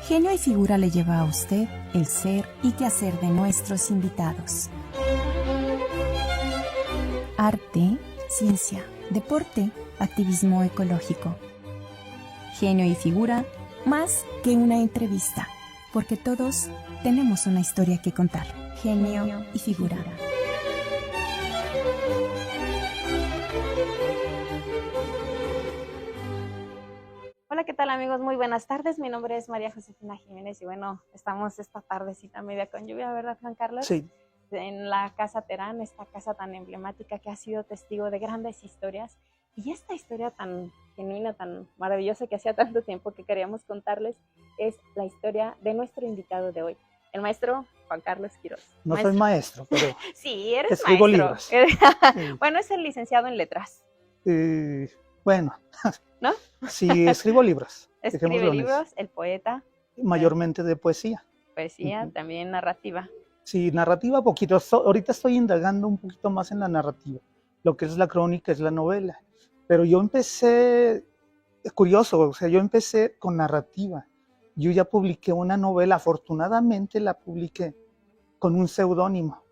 Genio y Figura le lleva a usted el ser y quehacer de nuestros invitados. Arte, ciencia, deporte, activismo ecológico. Genio y Figura, más que una entrevista, porque todos tenemos una historia que contar. Genio y Figura. Hola, ¿qué tal amigos? Muy buenas tardes. Mi nombre es María Josefina Jiménez y bueno, estamos esta tardecita media con lluvia, ¿verdad, Juan Carlos? Sí. En la Casa Terán, esta casa tan emblemática que ha sido testigo de grandes historias. Y esta historia tan genuina, tan maravillosa que hacía tanto tiempo que queríamos contarles es la historia de nuestro invitado de hoy, el maestro Juan Carlos Quirós. No soy maestro, pero sí, eres escribo maestro. Libros. Bueno, es el licenciado en letras. Bueno, ¿no? Sí, escribo libros. Escribe libros, el poeta. Mayormente de poesía. Poesía, también narrativa. Sí, narrativa poquito. Ahorita estoy indagando un poquito más en la narrativa. Lo que es la crónica es la novela. Pero yo empecé, es curioso, o sea, yo empecé con narrativa. Yo ya publiqué una novela, afortunadamente la publiqué con un seudónimo.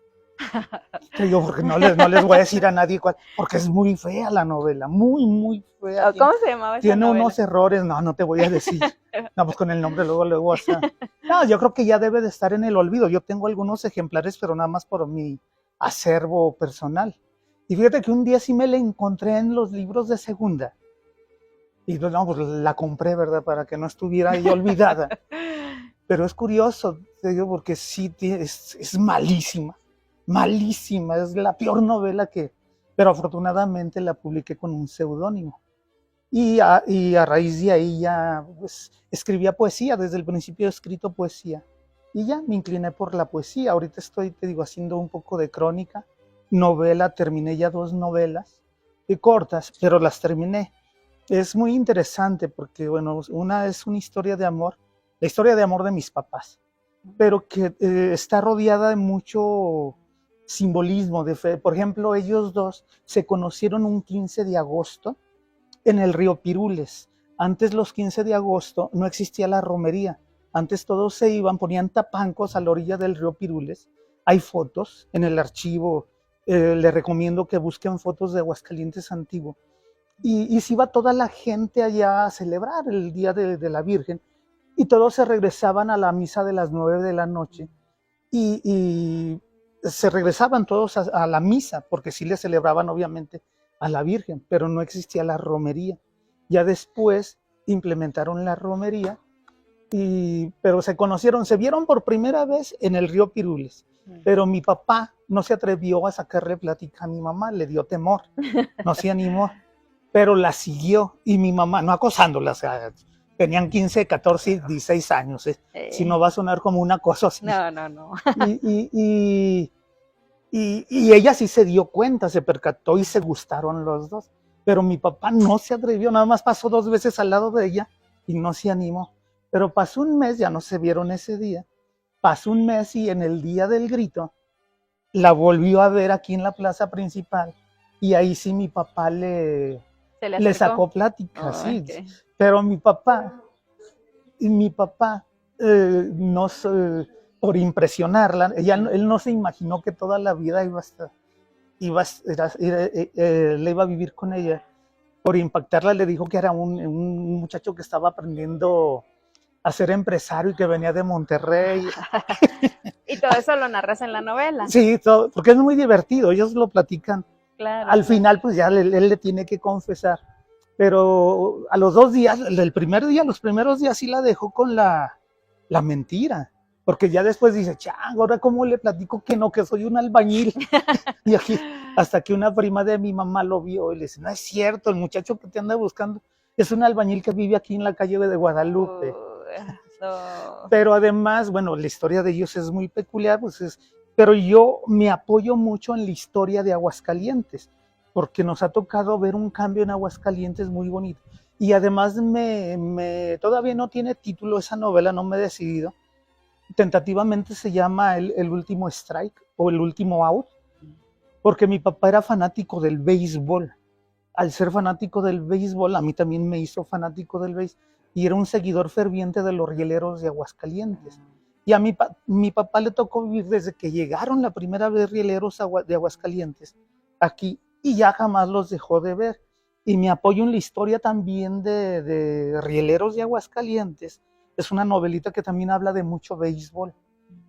Te digo, porque no les voy a decir a nadie cuál, porque es muy fea la novela, muy fea. ¿Cómo se llamaba esa novela? Tiene unos errores, no te voy a decir. No, pues con el nombre luego o sea. No, yo creo que ya debe de estar en el olvido. Yo tengo algunos ejemplares, pero nada más por mi acervo personal. Y fíjate que un día sí me la encontré en los libros de segunda. Y no, pues la compré, ¿verdad? Para que no estuviera ahí olvidada. Pero es curioso, te digo, porque sí es malísima. Malísima, es la peor novela pero afortunadamente la publiqué con un seudónimo. Y a raíz de ahí ya pues, escribía poesía, desde el principio he escrito poesía. Y ya me incliné por la poesía. Ahorita estoy, te digo, haciendo un poco de crónica, novela, terminé ya 2 novelas, cortas, pero las terminé. Es muy interesante porque, bueno, una es una historia de amor, la historia de amor de mis papás, pero que está rodeada de mucho simbolismo de fe. Por ejemplo, ellos dos se conocieron un 15 de agosto en el río Pirules. Antes, los 15 de agosto, no existía la romería. Antes todos se iban, ponían tapancos a la orilla del río Pirules. Hay fotos en el archivo. Les recomiendo que busquen fotos de Aguascalientes antiguo. Y se iba toda la gente allá a celebrar el Día de la Virgen. Y todos se regresaban a la misa de las 9 de la noche. Y se regresaban todos a la misa, porque sí le celebraban obviamente a la Virgen, pero no existía la romería. Ya después implementaron la romería, pero se conocieron, se vieron por primera vez en el río Pirules, pero mi papá no se atrevió a sacarle plática a mi mamá, le dio temor, no se animó, pero la siguió, y mi mamá, no acosándola, o sea, tenían 15, 14, 16 años, si no va a sonar como una cosa así. No. Y ella sí se dio cuenta, se percató y se gustaron los dos. Pero mi papá no se atrevió, nada más pasó 2 veces al lado de ella y no se animó. Pero pasó un mes, ya no se vieron ese día, pasó un mes y en el día del grito la volvió a ver aquí en la plaza principal y ahí sí mi papá le sacó plática, sí. Okay. Pero mi papá no se... por impresionarla, él no se imaginó que toda la vida le iba a vivir con ella. Por impactarla le dijo que era un muchacho que estaba aprendiendo a ser empresario y que venía de Monterrey. Y todo eso lo narras en la novela. Sí, todo, porque es muy divertido, ellos lo platican. Claro. Al final pues ya él le tiene que confesar. Pero a los 2 días, los primeros días sí la dejó con la mentira. Porque ya después dice, ahora cómo le platico que no, que soy un albañil. Y aquí, hasta que una prima de mi mamá lo vio y le dice, no es cierto, el muchacho que te anda buscando es un albañil que vive aquí en la calle de Guadalupe. No. Pero además, bueno, la historia de ellos es muy peculiar, pero yo me apoyo mucho en la historia de Aguascalientes, porque nos ha tocado ver un cambio en Aguascalientes muy bonito. Y además todavía no tiene título esa novela, no me he decidido. Tentativamente se llama el último strike o el último out, porque mi papá era fanático del béisbol al ser fanático del béisbol, a mí también me hizo fanático del béisbol, y era un seguidor ferviente de los rieleros de Aguascalientes. Y a mi papá le tocó vivir desde que llegaron la primera vez rieleros de Aguascalientes aquí, y ya jamás los dejó de ver. Y me apoyo en la historia también de rieleros de Aguascalientes. Es una novelita que también habla de mucho béisbol,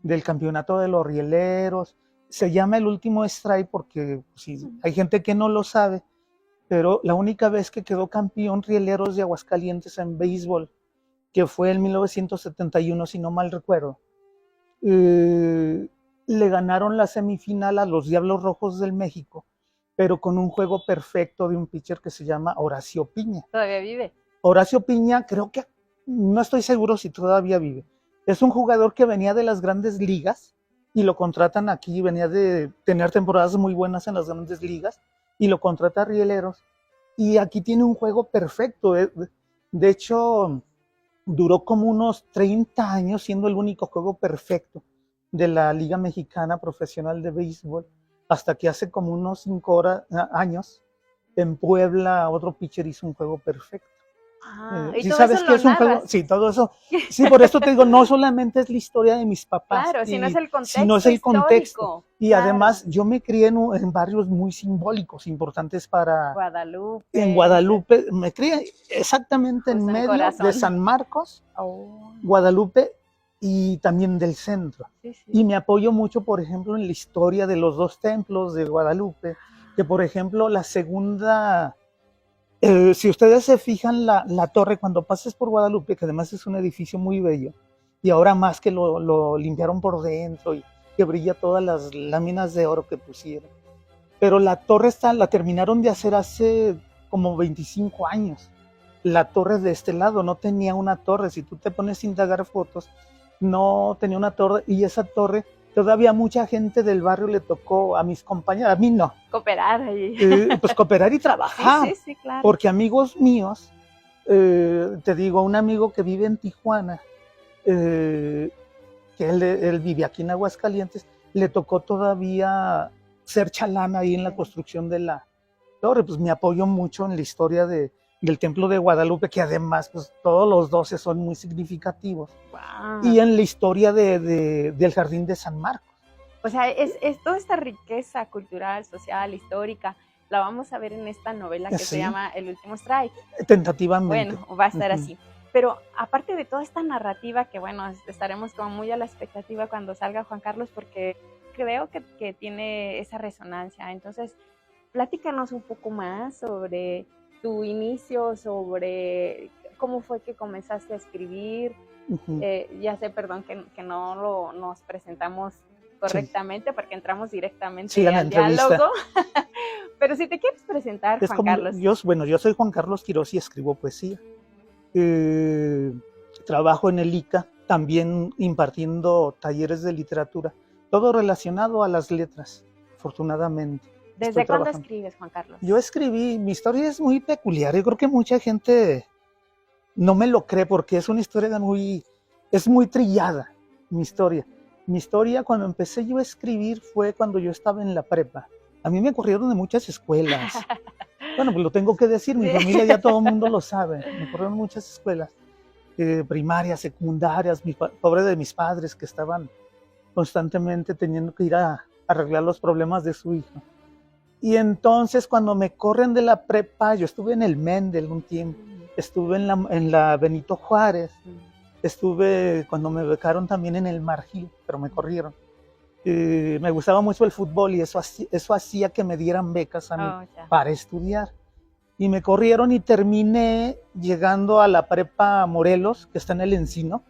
del campeonato de los rieleros. Se llama El Último Strike porque sí, hay gente que no lo sabe, pero la única vez que quedó campeón Rieleros de Aguascalientes en béisbol, que fue en 1971, si no mal recuerdo, le ganaron la semifinal a los Diablos Rojos del México, pero con un juego perfecto de un pitcher que se llama Horacio Piña. ¿Todavía vive? Horacio Piña, creo que, no estoy seguro si todavía vive. Es un jugador que venía de las grandes ligas y lo contratan aquí, venía de tener temporadas muy buenas en las grandes ligas y lo contrata a Rieleros. Y aquí tiene un juego perfecto. De hecho, duró como unos 30 años siendo el único juego perfecto de la Liga Mexicana Profesional de Béisbol, hasta que hace como unos 5 años en Puebla otro pitcher hizo un juego perfecto. ¿Y ¿Sí todo sabes eso qué lo es un juego? narras? Sí, todo eso. Sí, por eso te digo, no solamente es la historia de mis papás, Claro, sino es el contexto sino es el contexto. histórico. Y Claro. además yo me crié en barrios muy simbólicos, importantes para... Guadalupe. En Guadalupe, me crié exactamente en Justo en el medio corazón. de San Marcos, Oh, Guadalupe y también del centro. sí, sí. Y me apoyo mucho, por ejemplo, en la historia de los dos templos de Guadalupe, que por ejemplo la segunda... si ustedes se fijan, la torre, cuando pases por Guadalupe, que además es un edificio muy bello, y ahora más que lo limpiaron por dentro y que brilla todas las láminas de oro que pusieron. Pero la torre la terminaron de hacer hace como 25 años. La torre de este lado no tenía una torre. Si tú te pones a indagar fotos, no tenía una torre, y esa torre todavía mucha gente del barrio le tocó, a mis compañeros, a mí no. Cooperar ahí. Pues cooperar y trabajar. Sí, sí, sí, claro. Porque amigos míos, te digo, un amigo que vive en Tijuana, que él vive aquí en Aguascalientes, le tocó todavía ser chalán ahí en la construcción de la torre. Pues me apoyo mucho en la historia del templo de Guadalupe, que además pues todos los 12 son muy significativos. Wow. Y en la historia del Jardín de San Marcos. O sea, es toda esta riqueza cultural, social, histórica, la vamos a ver en esta novela que se llama El Último Strike. Tentativamente. Bueno, va a estar así. Pero aparte de toda esta narrativa, que bueno, estaremos como muy a la expectativa cuando salga Juan Carlos, porque creo que tiene esa resonancia. Entonces, platícanos un poco más sobre tu inicio, sobre cómo fue que comenzaste a escribir. Ya sé, perdón, que no nos presentamos correctamente, sí, porque entramos directamente al diálogo. Pero si te quieres presentar, Juan Carlos. Yo soy Juan Carlos Quirós y escribo poesía. Trabajo en el ICA, también impartiendo talleres de literatura, todo relacionado a las letras, afortunadamente. ¿Desde cuándo escribes, Juan Carlos? Yo escribí, mi historia es muy peculiar, yo creo que mucha gente no me lo cree porque es una historia es muy trillada, mi historia. Mi historia, cuando empecé yo a escribir, fue cuando yo estaba en la prepa. A mí me corrieron de muchas escuelas. Bueno, pues lo tengo que decir, mi familia ya todo el mundo lo sabe. Me corrieron de muchas escuelas, primarias, secundarias, pobre de mis padres que estaban constantemente teniendo que ir a arreglar los problemas de su hijo. Y entonces cuando me corren de la prepa, yo estuve en el Mendel un tiempo, estuve en la Benito Juárez, estuve cuando me becaron también en el Margil, pero me corrieron. Me gustaba mucho el fútbol y eso hacía que me dieran becas a mí para estudiar. Y me corrieron y terminé llegando a la prepa Morelos, que está en el Encino,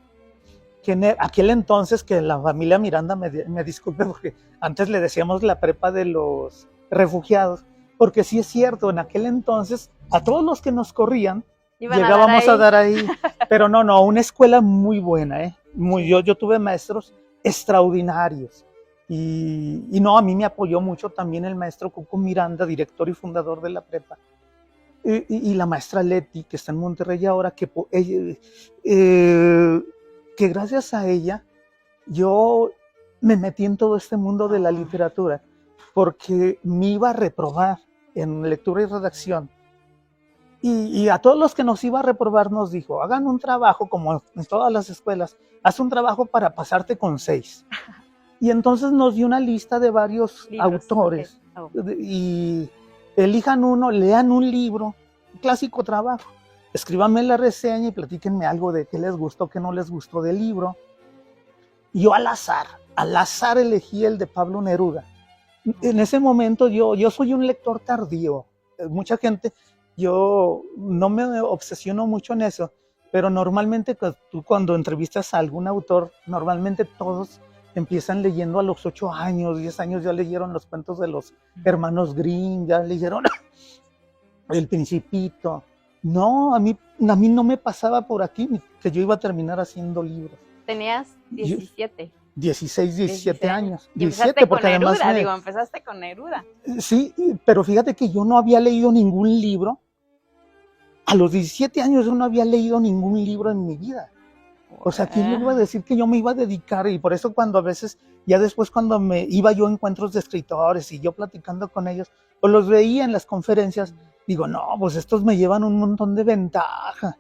que en aquel entonces, que la familia Miranda me disculpe porque antes le decíamos la prepa de los refugiados, porque sí es cierto, en aquel entonces a todos los que nos corrían llegábamos a dar ahí, pero no, una escuela muy buena, yo tuve maestros extraordinarios. Y no, a mí me apoyó mucho también el maestro Cuco Miranda, director y fundador de la prepa, y la maestra Leti, que está en Monterrey ahora, que gracias a ella yo me metí en todo este mundo de la literatura, porque me iba a reprobar en lectura y redacción Y a todos los que nos iba a reprobar nos dijo, hagan un trabajo, como en todas las escuelas, haz un trabajo para pasarte con 6. Y entonces nos dio una lista de varios autores. Okay. Y elijan uno, lean un libro, un clásico trabajo. Escríbanme la reseña y platíquenme algo de qué les gustó, qué no les gustó del libro. Y yo al azar elegí el de Pablo Neruda. En ese momento yo soy un lector tardío. Mucha gente, yo no me obsesiono mucho en eso, pero normalmente tú cuando entrevistas a algún autor, normalmente todos empiezan leyendo a los 8 años, 10 años, ya leyeron los cuentos de los hermanos Grimm, ya leyeron El Principito. No, a mí no me pasaba por aquí que yo iba a terminar haciendo libros. Tenías 17. 16, 17 años. Y empezaste 17, con Neruda, empezaste con Neruda. Sí, pero fíjate que yo no había leído ningún libro. A los 17 años yo no había leído ningún libro en mi vida. O sea, ¿quién me iba a decir que yo me iba a dedicar? Y por eso cuando a veces, ya después cuando me iba yo a encuentros de escritores y yo platicando con ellos, o los veía en las conferencias, digo, no, pues estos me llevan un montón de ventaja.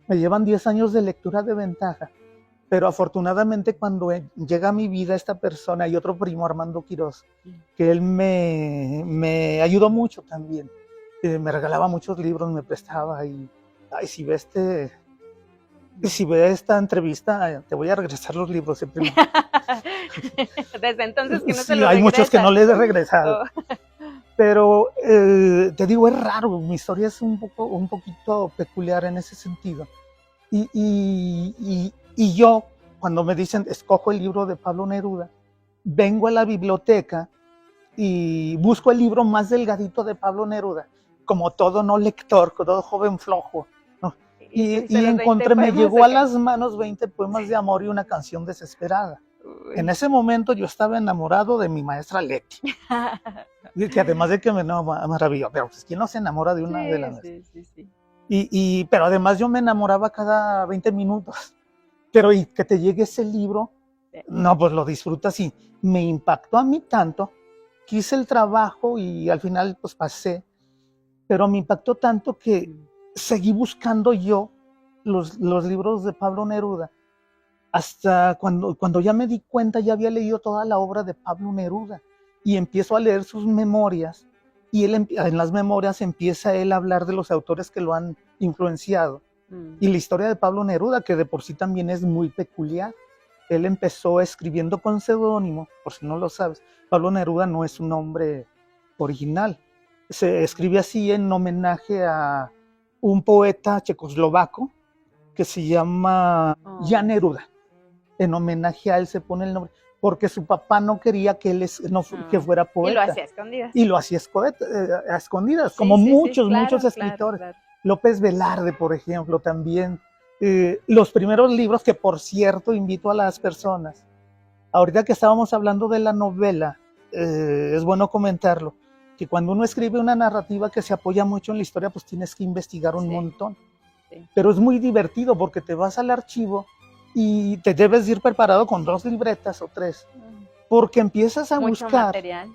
Me llevan 10 años de lectura de ventaja. Pero afortunadamente cuando llega a mi vida esta persona y otro primo, Armando Quiroz, que él me ayudó mucho también. Me regalaba muchos libros, me prestaba y, ay, si ves esta entrevista, te voy a regresar los libros. Primo. Desde entonces que no sí, te los hay muchos que no les he regresado. Oh. Pero te digo, es raro, mi historia es un poquito peculiar en ese sentido. Y yo, cuando me dicen, escojo el libro de Pablo Neruda, vengo a la biblioteca y busco el libro más delgadito de Pablo Neruda, como todo no lector, todo joven flojo, ¿no? Y encontré, me llegó a las manos 20 poemas de amor y una canción desesperada. Uy. En ese momento yo estaba enamorado de mi maestra Leti, que además de que me maravilló, pero pues ¿quién no se enamora de una de las? Sí. Pero además yo me enamoraba cada 20 minutos. Pero y que te llegue ese libro, no, pues lo disfrutas y me impactó a mí tanto, que hice el trabajo y al final pues pasé, pero me impactó tanto que seguí buscando yo los libros de Pablo Neruda, hasta cuando ya me di cuenta, ya había leído toda la obra de Pablo Neruda y empiezo a leer sus memorias y él, en las memorias empieza él a hablar de los autores que lo han influenciado. Y la historia de Pablo Neruda, que de por sí también es muy peculiar. Él empezó escribiendo con seudónimo, por si no lo sabes. Pablo Neruda no es un nombre original. Se escribe así en homenaje a un poeta checoslovaco que se llama Jan Neruda. En homenaje a él se pone el nombre, porque su papá no quería que él que fuera poeta. Y lo hacía a escondidas. Y lo hacía a escondidas, sí, como muchos escritores. Claro. López Velarde, por ejemplo, también. Los primeros libros que, por cierto, invito a las personas. Ahorita que estábamos hablando de la novela, es bueno comentarlo, que cuando uno escribe una narrativa que se apoya mucho en la historia, pues tienes que investigar un montón. Sí. Pero es muy divertido porque te vas al archivo y te debes ir preparado con 2 libretas o 3, porque empiezas a buscar material.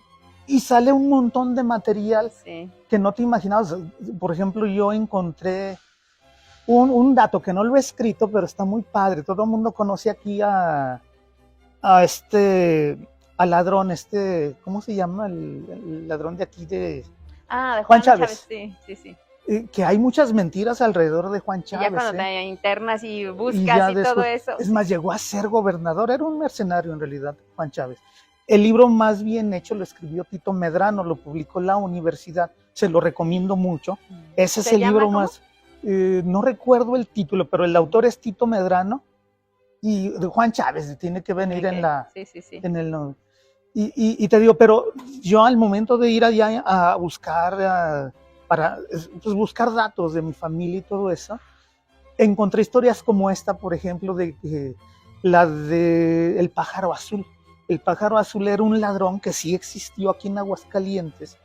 Y sale un montón de material que no te imaginabas. Por ejemplo, yo encontré un dato que no lo he escrito, pero está muy padre. Todo el mundo conoce aquí al ladrón, ¿cómo se llama? El ladrón de aquí de Juan Chávez. Sí. Que hay muchas mentiras alrededor de Juan Chávez. Y ya cuando te internas y buscas y todo eso. Es más, llegó a ser gobernador, era un mercenario en realidad, Juan Chávez. El libro más bien hecho lo escribió Tito Medrano, lo publicó la universidad, se lo recomiendo mucho. Ese es el libro más, no recuerdo el título, pero el autor es Tito Medrano y Juan Chávez, tiene que venir en la... Sí. En el, y te digo, pero yo al momento de ir allá a buscar, para pues, buscar datos de mi familia y todo eso, encontré historias como esta, por ejemplo, la de El Pájaro Azul. El Pájaro Azul era un ladrón que sí existió aquí en Aguascalientes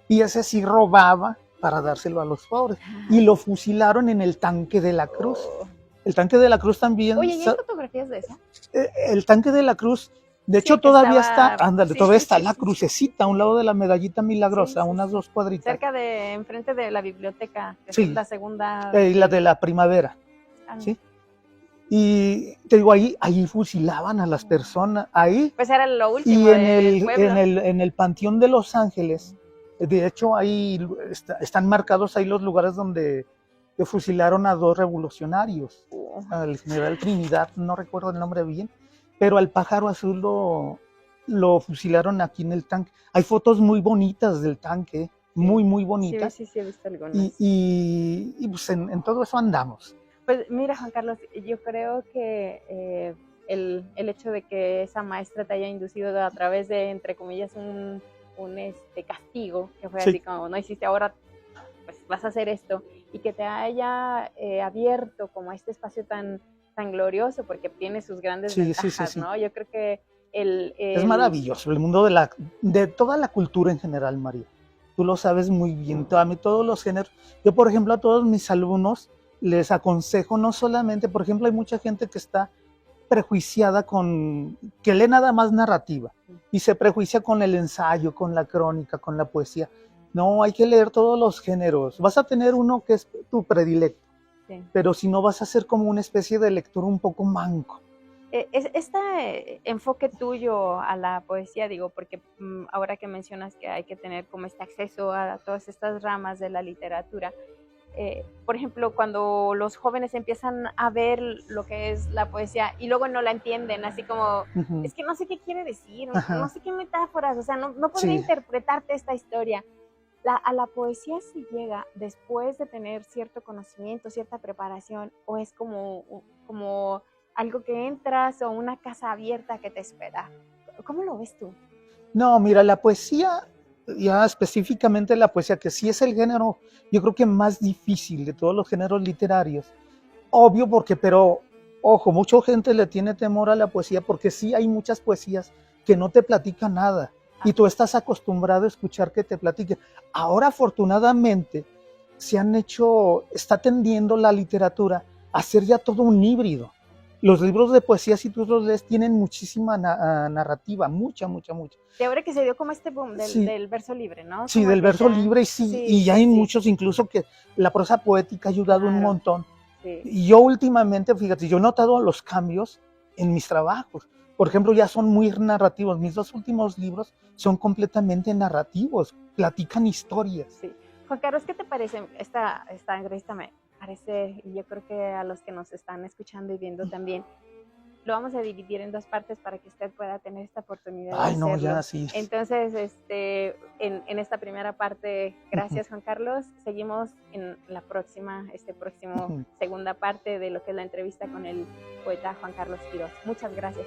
y ese sí robaba para dárselo a los pobres y lo fusilaron en el Tanque de la Cruz. El Tanque de la Cruz también... Oye, ¿y hay fotografías de eso? El Tanque de la Cruz De hecho, que todavía estaba- está, ándale, sí, todavía sí, está sí, la sí, crucecita a un lado de la medallita milagrosa, Sí, sí, unas sí. 2 cuadritas. cerca de, enfrente de la biblioteca, que es Sí, la segunda. y la de la primavera, Ah, ¿sí? Y te digo, ahí fusilaban a las personas, ahí. Pues era lo Y último del pueblo. en el Panteón de Los Ángeles, de hecho, ahí están marcados ahí los lugares donde que fusilaron a 2 revolucionarios, al general Trinidad, no recuerdo el nombre bien, pero al pájaro azul lo fusilaron aquí en el tanque. Hay fotos muy bonitas del tanque, muy, muy bonitas, Sí, he visto algunas. y pues en todo eso andamos. Pues mira, Juan Carlos, yo creo que el hecho de que esa maestra te haya inducido a través de, entre comillas, un castigo, que fue Sí. así como, no hiciste ahora, pues vas a hacer esto, y que te haya abierto como este espacio tan glorioso, porque tiene sus grandes Sí, ventajas, sí. ¿no? Yo creo que Es maravilloso el mundo de toda la cultura en general, María. Tú lo sabes muy bien, a mí todos los géneros. Yo, por ejemplo, a todos mis alumnos les aconsejo no solamente, por ejemplo, hay mucha gente que está prejuiciada que lee nada más narrativa y se prejuicia con el ensayo, con la crónica, con la poesía. No, hay que leer todos los géneros. Vas a tener uno que es tu predilecto, sí. pero si no vas a ser como una especie de lector un poco manco. Este enfoque tuyo a la poesía, digo, porque ahora que mencionas que hay que tener como este acceso a todas estas ramas de la literatura, por ejemplo, cuando los jóvenes empiezan a ver lo que es la poesía y luego no la entienden, así como, es que no sé qué quiere decir, no sé qué metáforas, o sea, no podría interpretarte esta historia. A la poesía se llega después de tener cierto conocimiento, cierta preparación, o es como algo que entras o una casa abierta que te espera. ¿Cómo lo ves tú? No, mira, la poesía, ya específicamente la poesía, que sí es el género, yo creo que más difícil de todos los géneros literarios. Obvio, pero, ojo, mucha gente le tiene temor a la poesía porque sí hay muchas poesías que no te platican nada y tú estás acostumbrado a escuchar que te platiquen. Ahora, afortunadamente, está tendiendo la literatura a ser ya todo un híbrido. Los libros de poesía, si tú los lees, tienen muchísima narrativa, mucha. De ahora que se dio como este boom del verso libre, ¿no? Sí, como del verso libre, y ya hay muchos, incluso que la prosa poética ha ayudado un montón. Sí. Y yo últimamente, fíjate, yo he notado los cambios en mis trabajos. Por ejemplo, ya son muy narrativos. Mis 2 últimos libros son completamente narrativos, platican historias. Sí. Juan Carlos, ¿qué te parece? Esta entrevista me parece, y yo creo que a los que nos están escuchando y viendo también, lo vamos a dividir en 2 partes para que usted pueda tener esta oportunidad de hacerlo. No, ya sí. Entonces, en esta primera parte, gracias Juan Carlos. Seguimos en la próxima segunda parte de lo que es la entrevista con el poeta Juan Carlos Quirós. Muchas gracias.